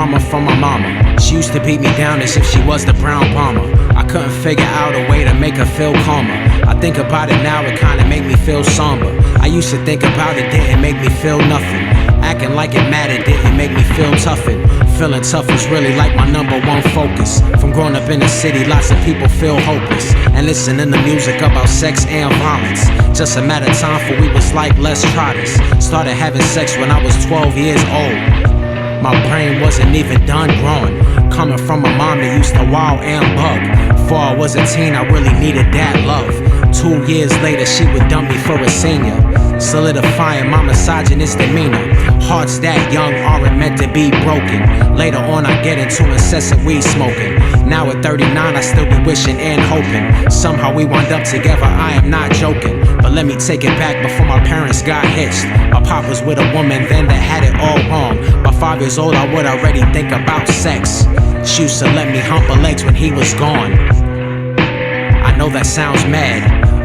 trauma from my mama. She used to beat me down as if she was the brown bomber. I couldn't figure out a way to make her feel calmer. I think about it now, it kinda make me feel somber. I used to think about it, didn't make me feel nothing. Acting like it mattered didn't make me feel toughened. Feeling tough was really like my #1 focus. From growing up in the city, lots of people feel hopeless and listening to music about sex and violence. Just a matter of time for we was like, let's try this. Started having sex when I was 12 years old. My brain wasn't even done growing. Coming from a mom that used to wow and bug. Before I was a teen, I really needed that love. 2 years later, she would dump me for a senior, solidifying my misogynist demeanor. Hearts that young aren't meant to be broken. Later on, I get into incessant weed smoking. Now at 39, I still be wishing and hoping somehow we wind up together. I am not joking, but let me take it back before my parents got hitched. My pop was with a woman then that had it all wrong. By 5 years old, I would already think about sex. She used to let me hump her legs when he was gone. I know that sounds mad.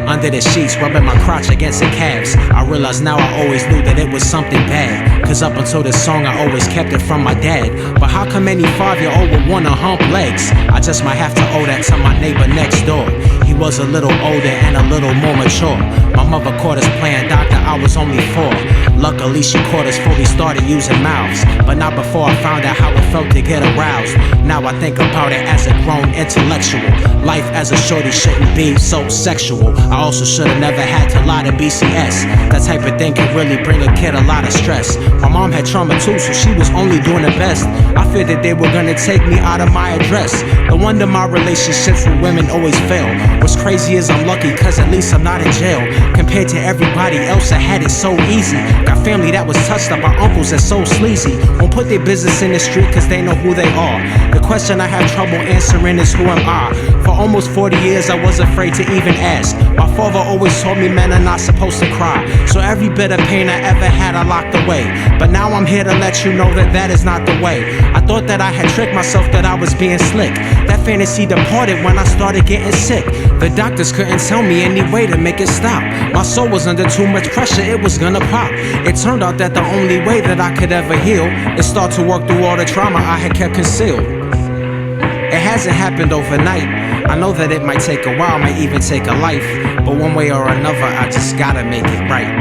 Under the sheets, rubbing my crotch against the calves. I realize now I always knew that it was something bad. Cause up until this song, I always kept it from my dad. But how come any 5-year-old would wanna hump legs? I just might have to owe that to my neighbor next door. He was a little older and a little more mature. My mother caught us playing doctor, I was only 4. Luckily she caught us before we started using mouths, but not before I found out how it felt to get aroused. Now I think about it as a grown intellectual. Life as a shorty shouldn't be so sexual. I also should've never had to lie to BCS. That type of thing can really bring a kid a lot of stress. My mom had trauma too, so she was only doing her best. I feared that they were gonna take me out of my address. No wonder my relationships with women always fail. What's crazy is I'm lucky cause at least I'm not in jail. Compared to everybody else that had it so easy. Got family that was touched up by uncles that's so sleazy. Won't put their business in the street cause they know who they are. The question I have trouble answering is who am I? For almost 40 years I was afraid to even ask. My father always told me men are not supposed to cry. So every bit of pain I ever had I locked away. But now I'm here to let you know that that is not the way. I thought that I had tricked myself that I was being slick. That fantasy departed when I started getting sick. The doctors couldn't tell me any way to make it stop. My soul was under too much pressure, it was gonna pop. It turned out that the only way that I could ever heal is start to work through all the trauma I had kept concealed. It hasn't happened overnight. I know that it might take a while, might even take a life. But one way or another, I just gotta make it right.